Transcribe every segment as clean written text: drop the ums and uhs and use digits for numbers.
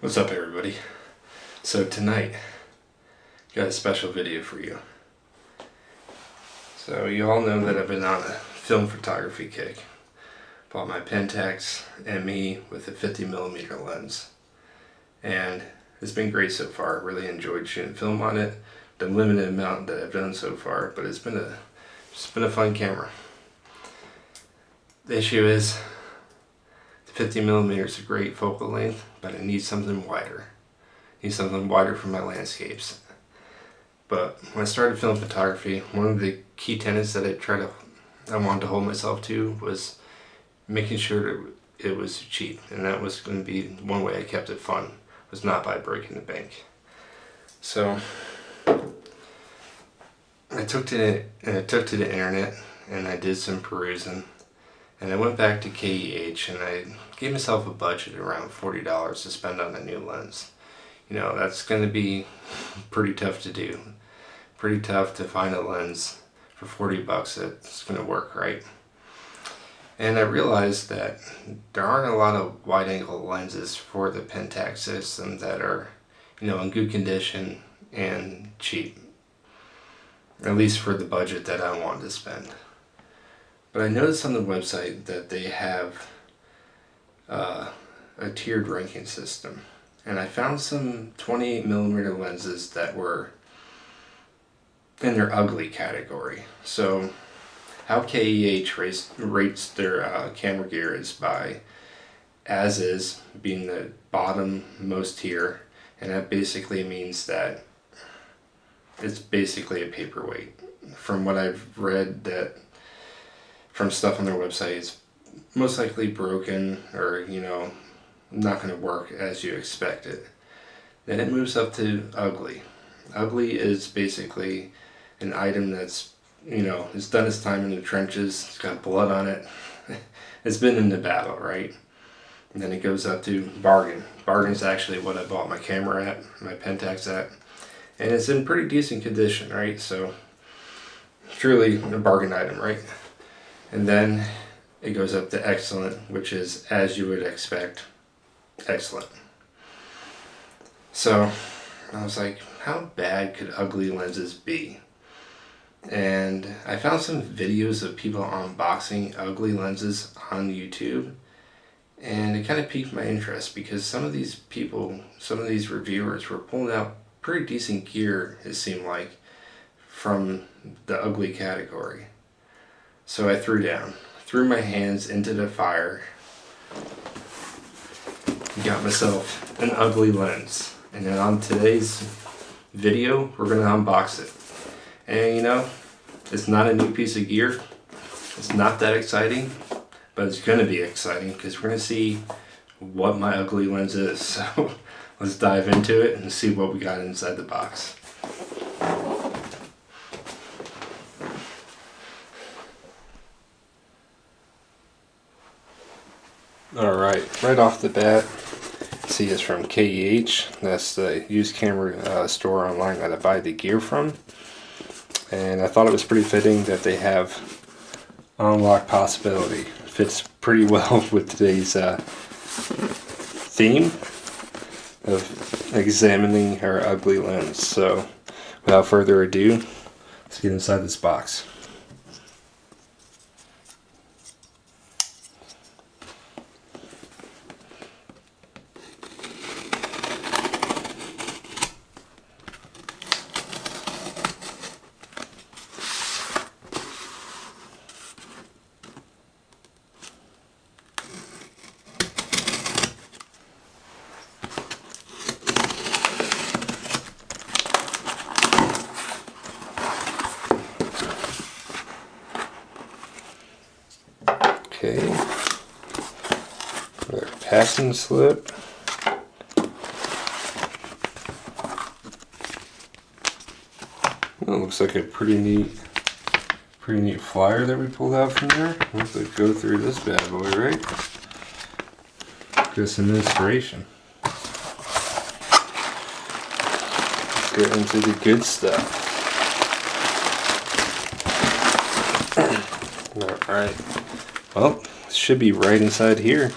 What's up, everybody? So tonight, got a special video for you. So you all know that I've been on a film photography kick. Bought my Pentax ME with a 50mm lens, and it's been great so far. I really enjoyed shooting film on it. The limited amount that I've done so far, but it's been a fun camera. The issue is, the 50mm is a great focal length, but I need something wider. I need something wider for my landscapes. But when I started film photography, one of the key tenets that I wanted to hold myself to was making sure that it was cheap, and that was going to be one way I kept it fun, was not by breaking the bank. So I took to the internet and I did some perusing, and I went back to KEH and I gave myself a budget around $40 to spend on a new lens. You know, that's going to be pretty tough to do. Pretty tough to find a lens for 40 bucks that's going to work, right? And I realized that there aren't a lot of wide angle lenses for the Pentax system that are, you know, in good condition and cheap. At least for the budget that I wanted to spend. But I noticed on the website that they have a tiered ranking system. And I found some 28mm lenses that were in their ugly category. So how KEH rates their camera gear is by as is being the bottom most tier, and that basically means that it's basically a paperweight. From what I've read, that from stuff on their website, it's most likely broken or, you know, not going to work as you expect it. Then it moves up to ugly. Ugly is basically an item that's, you know, it's done its time in the trenches, it's got blood on it, it's been in the battle, right? And then it goes up to bargain. Bargain's actually what I bought my camera at, my Pentax at, and it's in pretty decent condition, right? So truly a bargain item, right? And then it goes up to excellent, which is, as you would expect, excellent. So I was like, how bad could ugly lenses be? And I found some videos of people unboxing ugly lenses on YouTube, and it kind of piqued my interest because some of these people, some of these reviewers were pulling out pretty decent gear, it seemed like, from the ugly category. So I threw my hands into the fire, got myself an ugly lens. And then on today's video, we're gonna unbox it. And you know, it's not a new piece of gear. It's not that exciting, but it's gonna be exciting because we're gonna see what my ugly lens is. So let's dive into it and see what we got inside the box. Alright, right off the bat, see it's from KEH. That's the used camera store online that I buy the gear from. And I thought it was pretty fitting that they have unlock possibility. Fits pretty well with today's theme of examining our ugly lens. So without further ado, let's get inside this box. Okay, our passing slip. Well, looks like a pretty neat flyer that we pulled out from there. Let's go through this bad boy, right? Get some inspiration. Let's get into the good stuff. Alright. Well, it should be right inside here.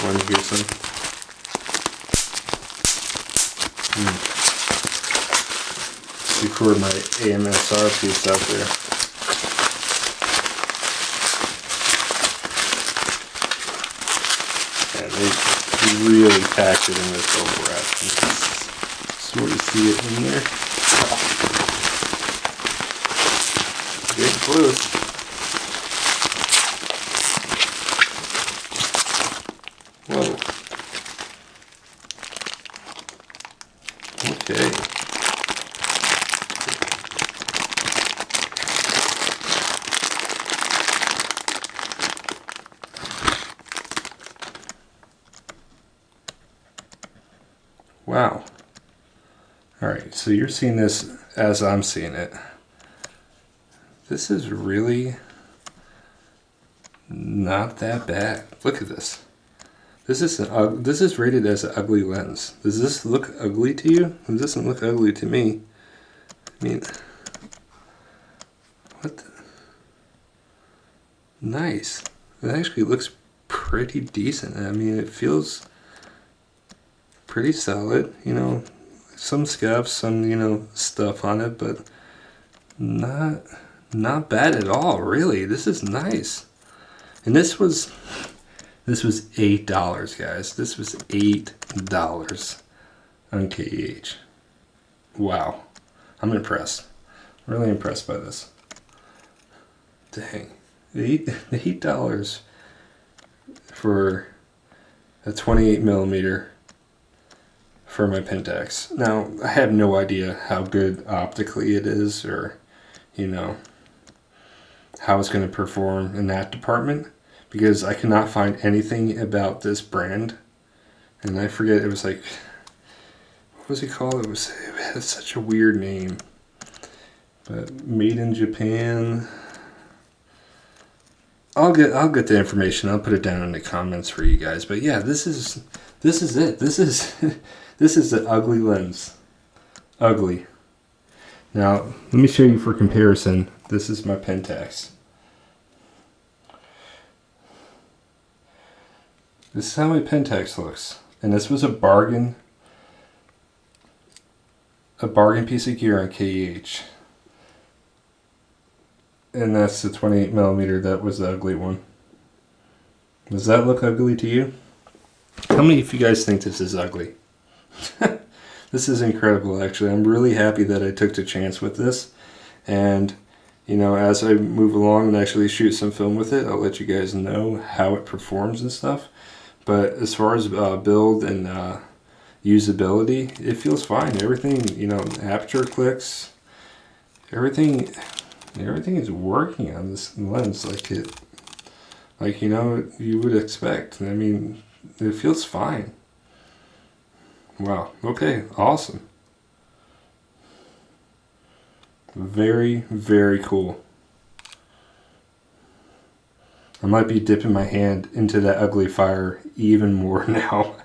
Want to hear some? Record my AMSR piece out there. And they really packed it in this bubble wrap. You can sort of see it in there. Getting close. Whoa. Okay. Wow. Alright, so you're seeing this as I'm seeing it. This is really not that bad. Look at this. This is rated as an ugly lens. Does this look ugly to you? It doesn't look ugly to me. I mean, what the? Nice. It actually looks pretty decent. I mean, it feels pretty solid. You know, some scuffs, some, you know, stuff on it, but not bad at all, really. This is nice. And this was $8, guys. This was $8 on KEH. Wow. I'm impressed. Really impressed by this. Dang. $8 for a 28 millimeter for my Pentax. Now, I have no idea how good optically it is, or, you know, how it's going to perform in that department, because I cannot find anything about this brand. And I forget, it was like, what was it called? It had such a weird name. But made in Japan. I'll get the information. I'll put it down in the comments for you guys. But yeah, this is it. This is the ugly lens. Ugly. Now, let me show you for comparison. This is my Pentax. This is how my Pentax looks. And this was a bargain piece of gear on KEH. And that's the 28 millimeter. That was the ugly one. Does that look ugly to you? How many of you guys think this is ugly? This is incredible, actually. I'm really happy that I took the chance with this. And, you know, as I move along and actually shoot some film with it, I'll let you guys know how it performs and stuff. But as far as build and usability, it feels fine. Everything, you know, aperture clicks, everything is working on this lens like you know, you would expect. I mean, it feels fine. Wow. Okay. Awesome. Very, very cool. I might be dipping my hand into that ugly fire even more now.